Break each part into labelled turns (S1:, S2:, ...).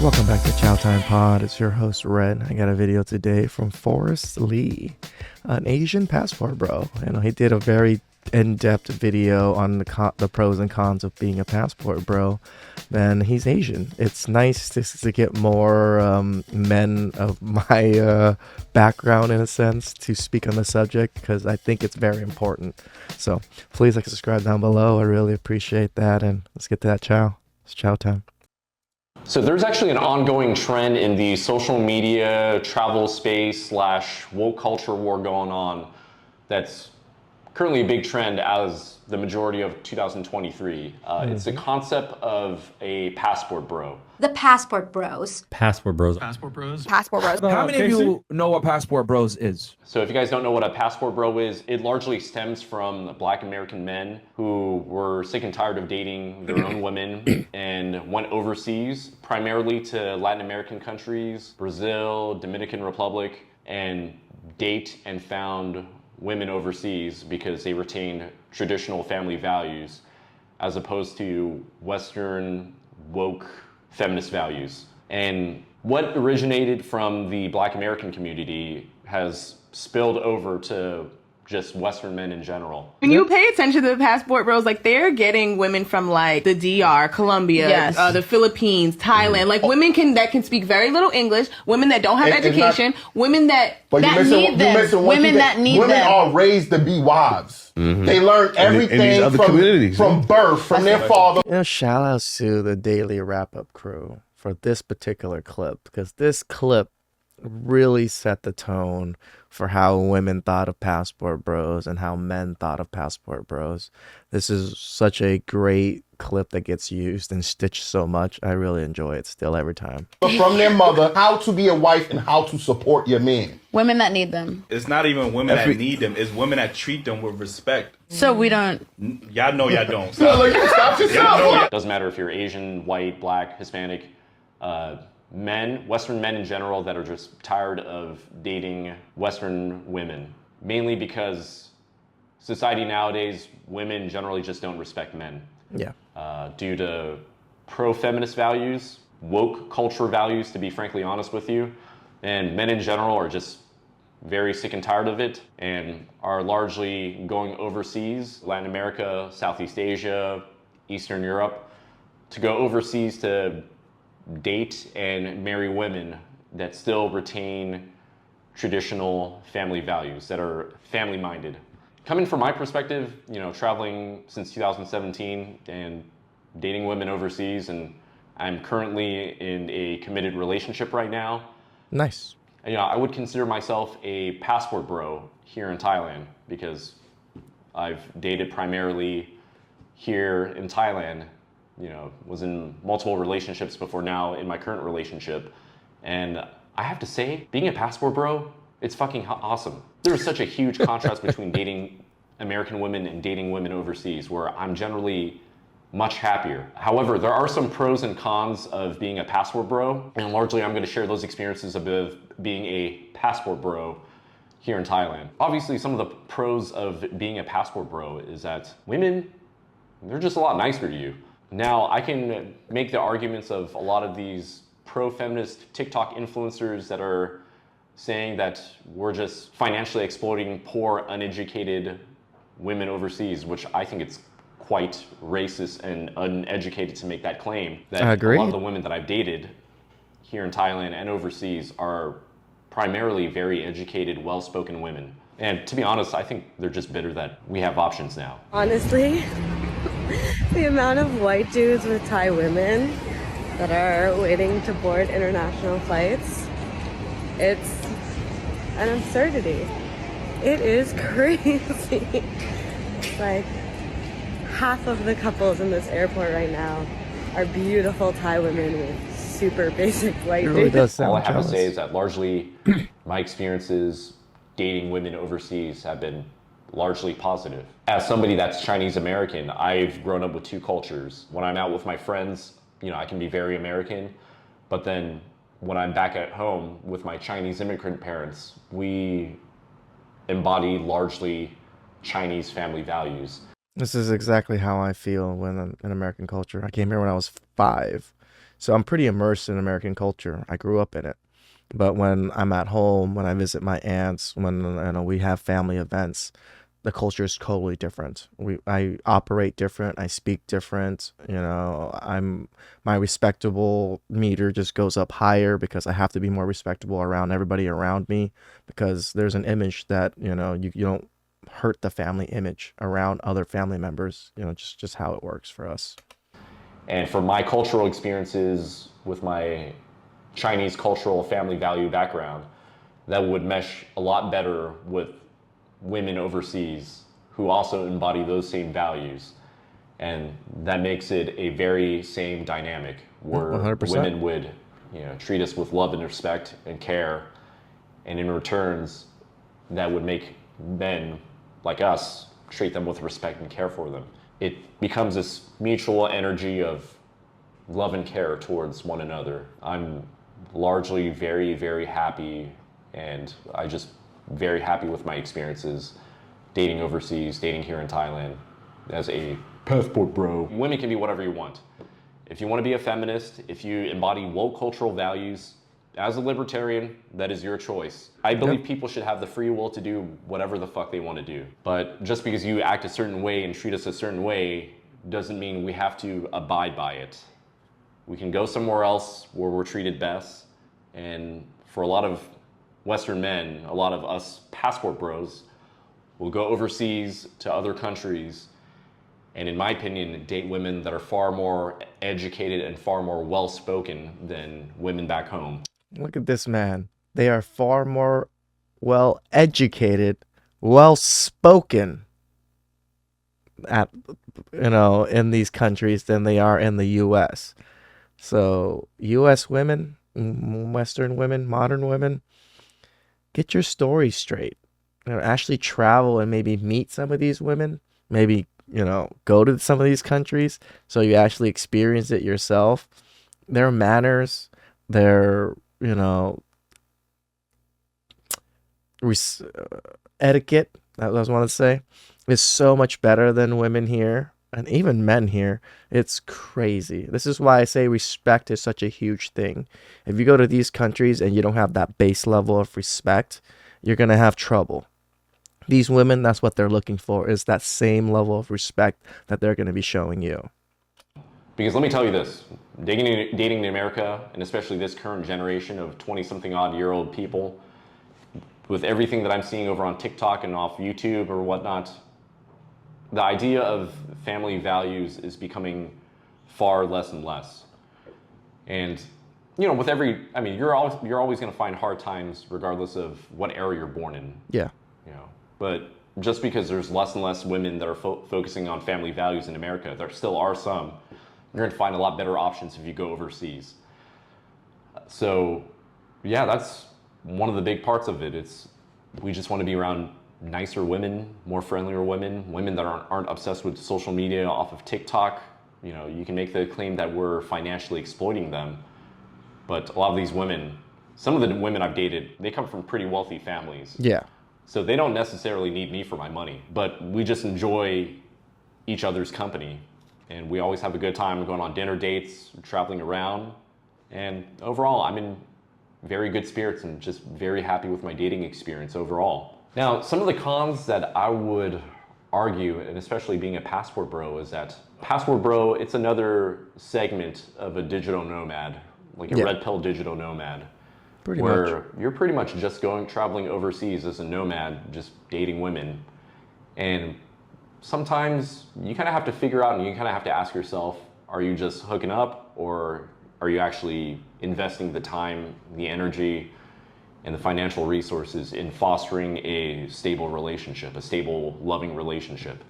S1: Welcome back to Chow Time Pod. It's your host, Red. I got a video today from Forrest Lee, an Asian passport bro. He did a very in-depth video on the pros and cons of being a passport bro. And he's Asian. It's nice to get more men of my background, in a sense, to speak on the subject, because I think it's very important. So please like and subscribe down below. I really appreciate that. And let's get to that chow. It's chow time.
S2: So there's actually an ongoing trend in the social media travel space / woke culture war going on that's currently a big trend as the majority of 2023. It's the concept of a passport bro.
S3: The passport bros.
S4: Passport bros.
S5: Passport bros.
S3: Passport bros.
S6: How many of you know what passport bros is?
S2: So if you guys don't know what a passport bro is, it largely stems from Black American men who were sick and tired of dating their own women and went overseas, primarily to Latin American countries, Brazil, Dominican Republic, and date and found women overseas because they retained traditional family values as opposed to Western woke feminist values. And what originated from the Black American community has spilled over to just Western men in general.
S7: When you pay attention to the passport bros, like they're getting women from like the DR, Colombia,
S3: Yes.
S7: The Philippines, Thailand, like women that can speak very little English, women that don't have education, women that
S8: need them.
S3: Women that need
S8: women
S3: them.
S8: are raised to be wives. They learn everything
S9: these other
S8: from
S9: communities,
S8: from birth, from their father.
S1: Shout out to the Daily Wrap-Up crew for this particular clip, because this clip really set the tone for how women thought of passport bros and how men thought of passport bros. This is such a great clip that gets used and stitched so much. I really enjoy it still every time.
S8: From their mother, how to be a wife and how to support your man.
S3: Women that need them.
S9: It's not even women that need them. It's women that treat them with respect.
S3: So we don't.
S9: Y'all know y'all don't.
S8: Stop yourself.
S2: Doesn't matter if you're Asian, white, Black, Hispanic, men, Western men in general, that are just tired of dating Western women, mainly because society nowadays, women generally just don't respect men.
S1: Yeah.
S2: Due to pro-feminist values, woke culture values, to be frankly honest with you, and men in general are just very sick and tired of it and are largely going overseas, Latin America, Southeast Asia, Eastern Europe, to go overseas to date and marry women that still retain traditional family values, that are family minded. Coming from my perspective, traveling since 2017 and dating women overseas, and I'm currently in a committed relationship right now.
S1: Nice.
S2: I would consider myself a passport bro here in Thailand because I've dated primarily here in Thailand. Was in multiple relationships before now in my current relationship. And I have to say, being a passport bro, it's fucking awesome. There is such a huge contrast between dating American women and dating women overseas, where I'm generally much happier. However, there are some pros and cons of being a passport bro, and largely I'm going to share those experiences of being a passport bro here in Thailand. Obviously, some of the pros of being a passport bro is that women, they're just a lot nicer to you. Now, I can make the arguments of a lot of these pro-feminist TikTok influencers that are saying that we're just financially exploiting poor, uneducated women overseas, which I think it's quite racist and uneducated to make that claim. That
S1: I agree.
S2: A lot of the women that I've dated here in Thailand and overseas are primarily very educated, well-spoken women. And to be honest, I think they're just bitter that we have options now.
S10: Honestly, the amount of white dudes with Thai women that are waiting to board international flights, it's an absurdity. It is crazy. Like, half of the couples in this airport right now are beautiful Thai women with super basic white dudes.
S1: It really does sound
S2: All I have
S1: jealous.
S2: to say is that largely my experiences dating women overseas have been largely positive. As somebody that's Chinese American, I've grown up with two cultures. When I'm out with my friends, I can be very American, but then when I'm back at home with my Chinese immigrant parents, we embody largely Chinese family values.
S1: This is exactly how I feel when I'm in American culture. I came here when I was 5. So I'm pretty immersed in American culture. I grew up in it. But when I'm at home, when I visit my aunts, when we have family events, the culture is totally different. I operate different. I speak different. My respectable meter just goes up higher because I have to be more respectable around everybody around me, because there's an image that you don't hurt the family image around other family members. Just how it works for us.
S2: And for my cultural experiences with my Chinese cultural family value background, that would mesh a lot better with women overseas who also embody those same values. And that makes it a very same dynamic where
S1: 100%.
S2: women would treat us with love and respect and care. And in returns, that would make men like us treat them with respect and care for them. It becomes this mutual energy of love and care towards one another. I'm largely very, very happy, and I just very happy with my experiences dating overseas, dating here in Thailand as a passport bro. Women can be whatever you want. If you want to be a feminist, if you embody woke cultural values, as a libertarian, that is your choice. I believe people should have the free will to do whatever the fuck they want to do. But just because you act a certain way and treat us a certain way doesn't mean we have to abide by it. We can go somewhere else where we're treated best. And for a lot of Western men, a lot of us passport bros will go overseas to other countries and, in my opinion, date women that are far more educated and far more well-spoken than women back home.
S1: Look at this man. They are far more well-educated, well-spoken in these countries than they are in the U.S. So U.S. women, Western women, modern women, get your story straight. Actually travel and maybe meet some of these women. Maybe, go to some of these countries so you actually experience it yourself. Their manners, their, etiquette, that was what I want to say, is so much better than women here. And even men here. It's crazy. This is why I say respect is such a huge thing. If you go to these countries and you don't have that base level of respect, you're going to have trouble. These women, that's what they're looking for, is that same level of respect that they're going to be showing you.
S2: Because let me tell you this, dating in America, and especially this current generation of 20-something-odd-year-old people, with everything that I'm seeing over on TikTok and off YouTube or whatnot, the idea of family values is becoming far less and less. And, with you're always going to find hard times regardless of what era you're born in.
S1: Yeah.
S2: But just because there's less and less women that are focusing on family values in America, there still are some. You're going to find a lot better options if you go overseas. So, yeah, that's one of the big parts of it. We just want to be around nicer women, more friendlier women that aren't obsessed with social media off of TikTok. You can make the claim that we're financially exploiting them, but a lot of these women, some of the women I've dated, they come from pretty wealthy families.
S1: Yeah.
S2: So they don't necessarily need me for my money, but we just enjoy each other's company, and we always have a good time going on dinner dates, traveling around, and overall, I'm in very good spirits and just very happy with my dating experience overall. Now, some of the cons that I would argue, and especially being a passport bro, is that passport bro, it's another segment of a digital nomad, like a red pill digital nomad.
S1: Pretty
S2: where
S1: much.
S2: You're pretty much just traveling overseas as a nomad, just dating women. And sometimes you kind of have to figure out and you kind of have to ask yourself, are you just hooking up, or are you actually investing the time, the energy, and the financial resources in fostering a stable relationship, a stable, loving relationship?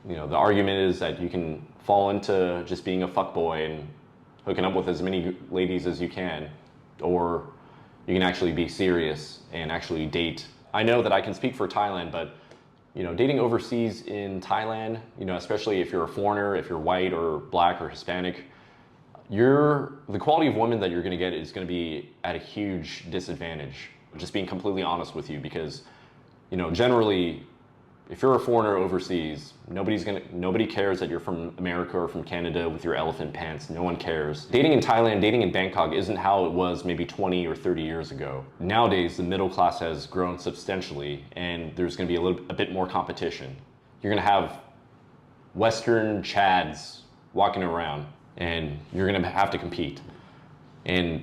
S2: The argument is that you can fall into just being a fuckboy and hooking up with as many ladies as you can, or you can actually be serious and actually date. I know that I can speak for Thailand, but dating overseas in Thailand, especially if you're a foreigner, if you're white or black or Hispanic, the quality of women that you're going to get is going to be at a huge disadvantage. Just being completely honest with you, because generally If you're a foreigner overseas, nobody cares that you're from America or from Canada with your elephant pants. No one cares. Dating in Thailand, dating in Bangkok isn't how it was maybe 20 or 30 years ago. Nowadays, the middle class has grown substantially, and there's going to be a bit more competition. You're going to have Western Chads walking around, and you're going to have to compete. And,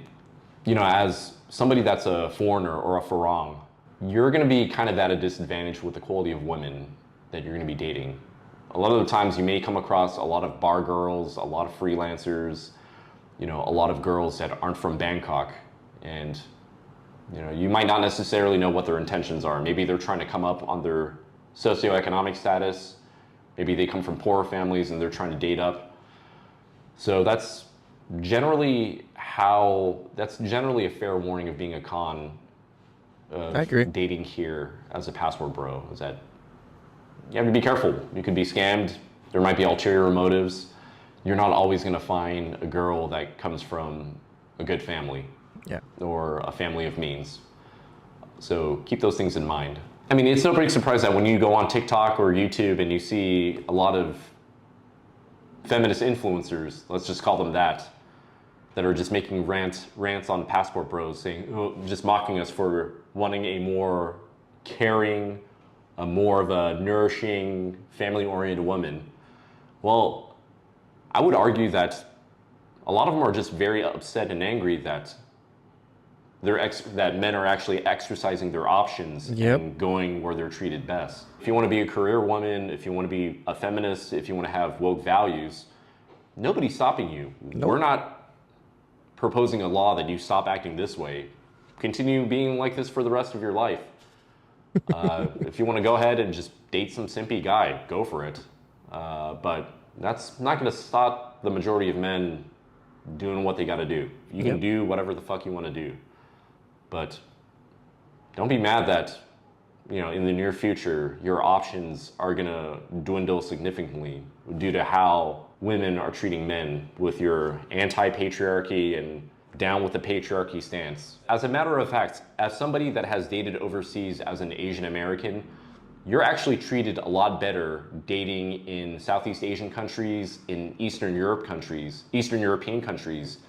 S2: you know, as somebody that's a foreigner or a farang, you're going to be kind of at a disadvantage with the quality of women that you're going to be dating. A lot of the times you may come across a lot of bar girls, a lot of freelancers, you know, a lot of girls that aren't from Bangkok. And, you know, you might not necessarily know what their intentions are. Maybe they're trying to come up on their socioeconomic status. Maybe they come from poorer families and they're trying to date up. So that's generally a fair warning of being a con.
S1: I agree.
S2: Dating here as a passport bro is that you have to be careful. You could be scammed. There might be ulterior motives. You're not always going to find a girl that comes from a good family, or a family of means. So keep those things in mind. I mean, it's no big surprise that when you go on TikTok or YouTube and you see a lot of feminist influencers, let's just call them that are just making rants on passport bros, saying, just mocking us for wanting a more caring, a more of a nourishing, family-oriented woman. Well, I would argue that a lot of them are just very upset and angry that that men are actually exercising their options and going where they're treated best. If you want to be a career woman, if you want to be a feminist, if you want to have woke values, nobody's stopping you. Nope. We're not proposing a law that you stop acting this way. Continue being like this for the rest of your life. If you want to go ahead and just date some simpy guy, go for it. But that's not going to stop the majority of men doing what they got to do. You can do whatever the fuck you want to do. But don't be mad that, you know, in the near future, your options are going to dwindle significantly due to how women are treating men with your anti-patriarchy and down with the patriarchy stance. As a matter of fact, as somebody that has dated overseas as an Asian American, you're actually treated a lot better dating in Southeast Asian countries, in Eastern European countries,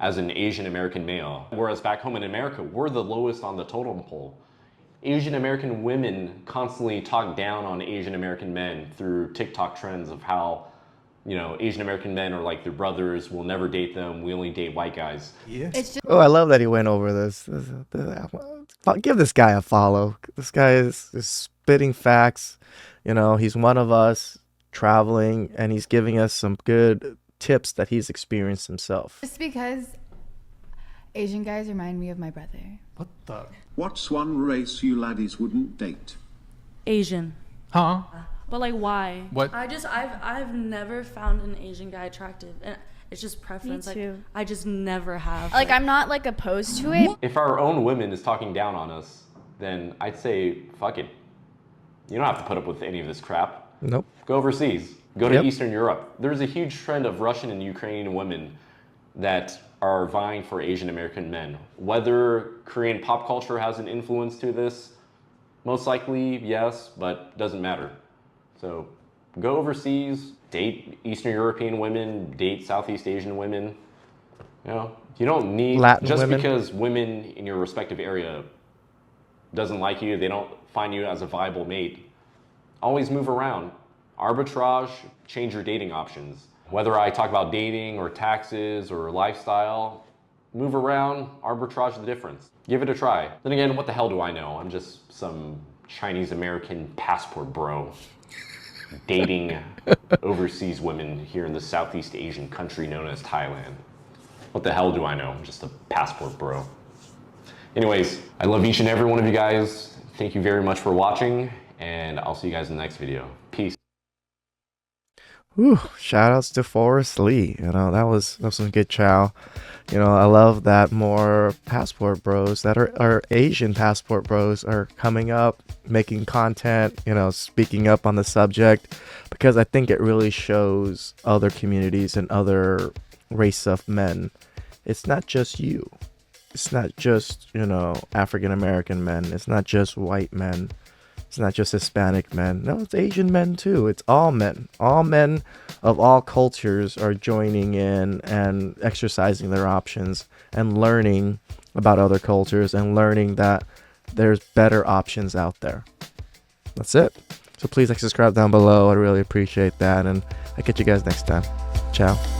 S2: as an Asian American male. Whereas back home in America, we're the lowest on the totem pole. Asian American women constantly talk down on Asian American men through TikTok trends of how, you know, Asian American men are like their brothers, we'll never date them, we only date white guys.
S1: Yeah. Oh, I love that he went over this. Give this guy a follow. This guy is spitting facts. You know, he's one of us traveling, and he's giving us some good tips that he's experienced himself.
S4: Just because Asian guys remind me of my brother.
S1: What the?
S5: What's one race you laddies wouldn't date?
S11: Asian.
S12: Huh?
S11: But like, why?
S12: What?
S11: I've never found an Asian guy attractive, and it's just preference.
S4: Me too.
S11: Like, I just never have.
S4: Like, I'm not like opposed to it.
S2: If our own women is talking down on us, then I'd say, fuck it. You don't have to put up with any of this crap.
S1: Nope.
S2: Go overseas. Go to Eastern Europe. There's a huge trend of Russian and Ukrainian women that are vying for Asian American men. Whether Korean pop culture has an influence to this, most likely yes, but doesn't matter. So go overseas, date Eastern European women, date Southeast Asian women. You know, you don't need
S1: Latin
S2: just
S1: women.
S2: Because women in your respective area doesn't like you, they don't find you as a viable mate. Always move around. Arbitrage, change your dating options. Whether I talk about dating or taxes or lifestyle, move around, arbitrage the difference. Give it a try. Then again, what the hell do I know? I'm just some Chinese American passport bro dating overseas women here in the Southeast Asian country known as Thailand. What the hell do I know? I'm just a passport bro. Anyways, I love each and every one of you guys. Thank you very much for watching, and I'll see you guys in the next video. Peace.
S1: Whew, shout outs to Forrest Lee. You know, that was some good chow. You know, I love that more passport bros that are Asian passport bros are coming up, making content, you know, speaking up on the subject, because I think it really shows other communities and other race of men. It's not just you. It's not just, you know, African American men. It's not just white men. It's not just Hispanic men. No, it's Asian men too. It's all men. All men of all cultures are joining in and exercising their options and learning about other cultures and learning that there's better options out there. That's it. So please subscribe down below. I really appreciate that. And I'll catch you guys next time. Ciao.